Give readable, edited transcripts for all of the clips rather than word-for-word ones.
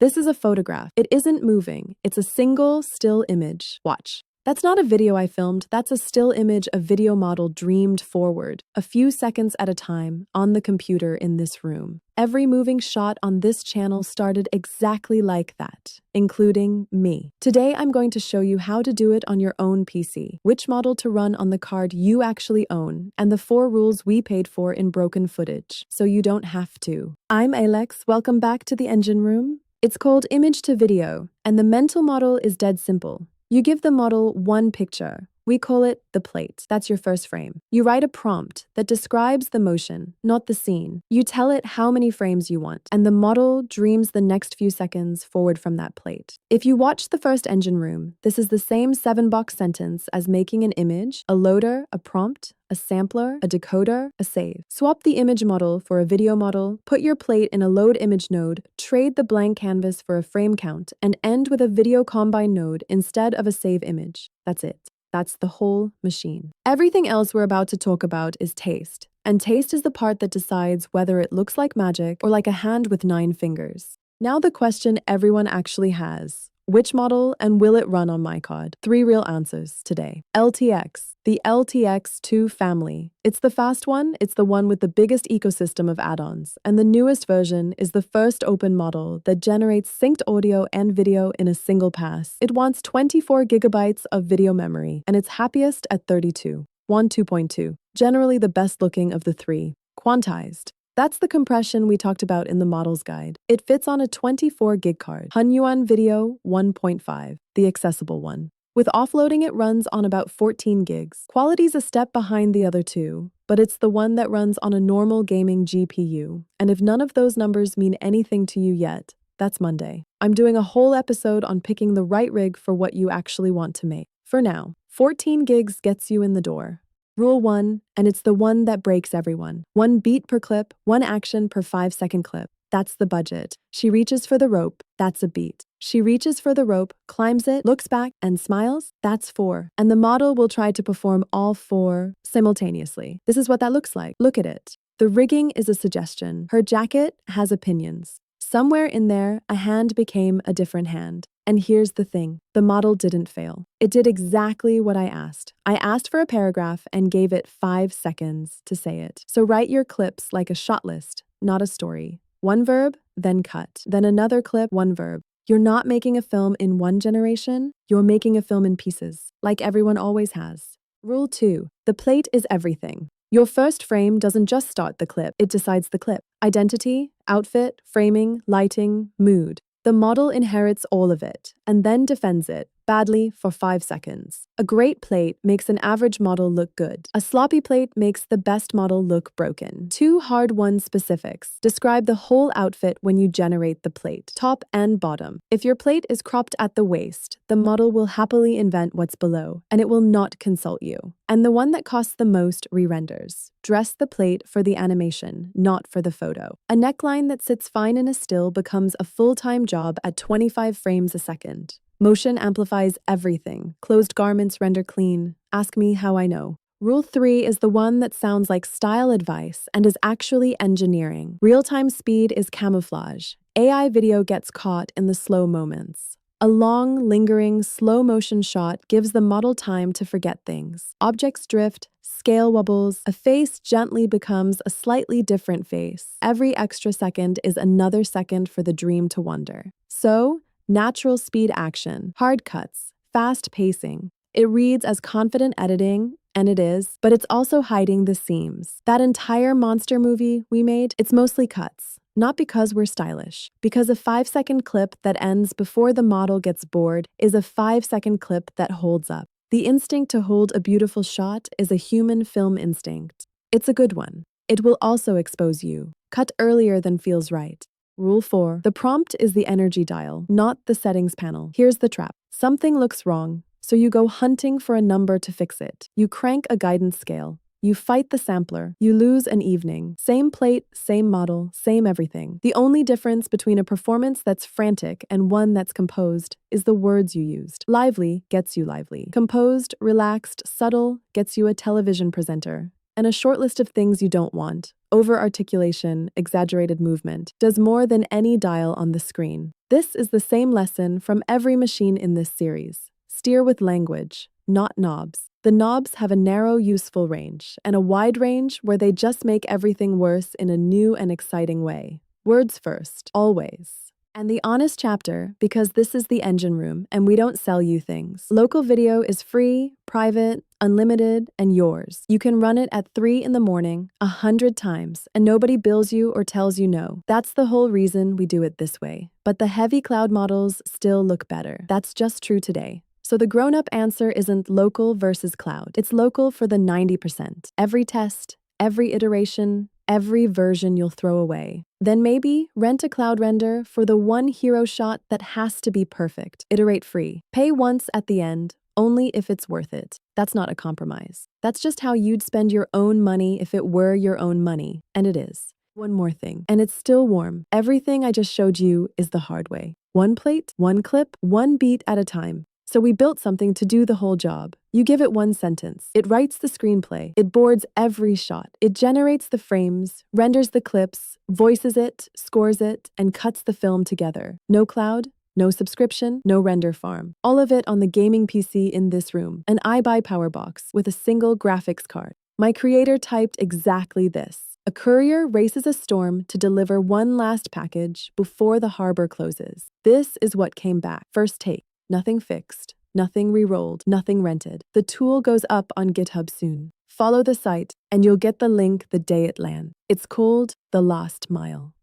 This is a photograph. It isn't moving. It's a single still image. Watch. That's not a video I filmed. That's a still image a video model dreamed forward, a few seconds at a time, on the computer in this room. Every moving shot on this channel started exactly like that, including me. Today, I'm going to show you how to do it on your own PC, which model to run on the card you actually own, and the 4 rules we paid for in broken footage, so you don't have to. I'm Aillex. Welcome back to the engine room. It's called Image to Video, and the mental model is dead simple. You give the model one picture. We call it the plate. That's your first frame. You write a prompt that describes the motion, not the scene. You tell it how many frames you want, and the model dreams the next few seconds forward from that plate. If you watch the first engine room, this is the same 7-box sentence as making an image, a loader, a prompt, a sampler, a decoder, a save. Swap the image model for a video model, put your plate in a load image node, trade the blank canvas for a frame count, and end with a video combine node instead of a save image. That's it. That's the whole machine. Everything else we're about to talk about is taste. And taste is the part that decides whether it looks like magic or like a hand with 9 fingers. Now the question everyone actually has. Which model and will it run on my card? 3 real answers today. LTX, the LTX2 family. It's the fast one, it's the one with the biggest ecosystem of add-ons, and the newest version is the first open model that generates synced audio and video in a single pass. It wants 24 gigabytes of video memory, and it's happiest at 32. 2.2, generally the best looking of the 3. Quantized. That's the compression we talked about in the model's guide. It fits on a 24 gig card. Hunyuan Video 1.5, the accessible one. With offloading, it runs on about 14 gigs. Quality's a step behind the other 2, but it's the one that runs on a normal gaming GPU. And if none of those numbers mean anything to you yet, that's Monday. I'm doing a whole episode on picking the right rig for what you actually want to make. For now, 14 gigs gets you in the door. Rule 1, and it's the one that breaks everyone. 1 beat per clip, 1 action per 5-second clip. That's the budget. She reaches for the rope. That's a beat. She reaches for the rope, climbs it, looks back, and smiles. That's 4. And the model will try to perform all 4 simultaneously. This is what that looks like. Look at it. The rigging is a suggestion. Her jacket has opinions. Somewhere in there, a hand became a different hand. And here's the thing, the model didn't fail. It did exactly what I asked. I asked for a paragraph and gave it 5 seconds to say it. So write your clips like a shot list, not a story. 1 verb, then cut. Then another clip, 1 verb. You're not making a film in one generation, you're making a film in pieces, like everyone always has. Rule 2, the plate is everything. Your first frame doesn't just start the clip, it decides the clip. Identity, outfit, framing, lighting, mood. The model inherits all of it, and then defends it, badly, for 5 seconds. A great plate makes an average model look good. A sloppy plate makes the best model look broken. 2 hard-won specifics. Describe the whole outfit when you generate the plate, top and bottom. If your plate is cropped at the waist, the model will happily invent what's below, and it will not consult you. And the one that costs the most re-renders. Dress the plate for the animation, not for the photo. A neckline that sits fine in a still becomes a full-time job at 25 frames a second. Motion amplifies everything. Closed garments render clean. Ask me how I know. Rule 3 is the one that sounds like style advice and is actually engineering. Real-time speed is camouflage. AI video gets caught in the slow moments. A long, lingering, slow-motion shot gives the model time to forget things. Objects drift, scale wobbles, a face gently becomes a slightly different face. Every extra second is another second for the dream to wonder. So, natural speed action, hard cuts, fast pacing. It reads as confident editing, and it is, but it's also hiding the seams. That entire monster movie we made, it's mostly cuts. Not because we're stylish, because a 5-second clip that ends before the model gets bored is a 5-second clip that holds up. The instinct to hold a beautiful shot is a human film instinct. It's a good one. It will also expose you. Cut earlier than feels right. Rule 4. The prompt is the energy dial, not the settings panel. Here's the trap. Something looks wrong, so you go hunting for a number to fix it. You crank a guidance scale. You fight the sampler. You lose an evening. Same plate, same model, same everything. The only difference between a performance that's frantic and one that's composed is the words you used. Lively gets you lively. Composed, relaxed, subtle gets you a television presenter. And a short list of things you don't want, over-articulation, exaggerated movement, does more than any dial on the screen. This is the same lesson from every machine in this series. Steer with language, not knobs. The knobs have a narrow, useful range, and a wide range where they just make everything worse in a new and exciting way. Words first, always. And the honest chapter, because this is the engine room and we don't sell you things. Local video is free, private, unlimited, and yours. You can run it at 3 in the morning, 100 times, and nobody bills you or tells you no. That's the whole reason we do it this way. But the heavy cloud models still look better. That's just true today. So the grown-up answer isn't local versus cloud. It's local for the 90%. Every test, every iteration, every version you'll throw away. Then maybe rent a cloud render for the one hero shot that has to be perfect. Iterate free. Pay once at the end, only if it's worth it. That's not a compromise. That's just how you'd spend your own money if it were your own money. And it is. One more thing. And it's still warm. Everything I just showed you is the hard way. One plate, one clip, one beat at a time. So we built something to do the whole job. You give it one sentence. It writes the screenplay. It boards every shot. It generates the frames, renders the clips, voices it, scores it, and cuts the film together. No cloud, no subscription, no render farm. All of it on the gaming PC in this room. An iBuy power box with a single graphics card. My creator typed exactly this. A courier races a storm to deliver one last package before the harbor closes. This is what came back. First take. Nothing fixed, nothing re-rolled, nothing rented. The tool goes up on GitHub soon. Follow the site, and you'll get the link the day it lands. It's called The Last Mile.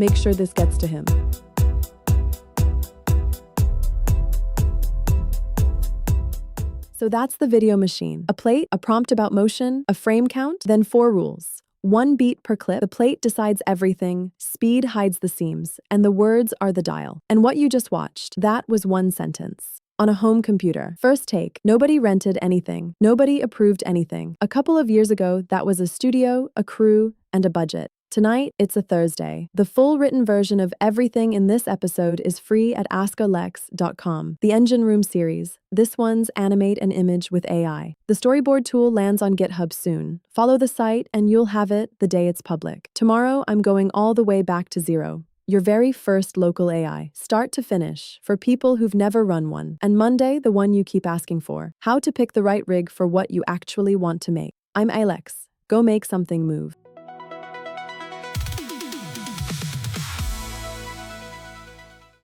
Make sure this gets to him. So that's the video machine. A plate, a prompt about motion, a frame count, then 4 rules. 1 beat per clip. The plate decides everything, speed hides the seams, and the words are the dial. And what you just watched, that was 1 sentence. On a home computer. First take, nobody rented anything. Nobody approved anything. A couple of years ago, that was a studio, a crew, and a budget. Tonight, it's a Thursday. The full written version of everything in this episode is free at askaillex.com. The Engine Room series. This one's Animate and Image with AI. The storyboard tool lands on GitHub soon. Follow the site and you'll have it the day it's public. Tomorrow, I'm going all the way back to zero. Your very first local AI, start to finish, for people who've never run one. And Monday, the one you keep asking for. How to pick the right rig for what you actually want to make. I'm Aillex. Go make something move.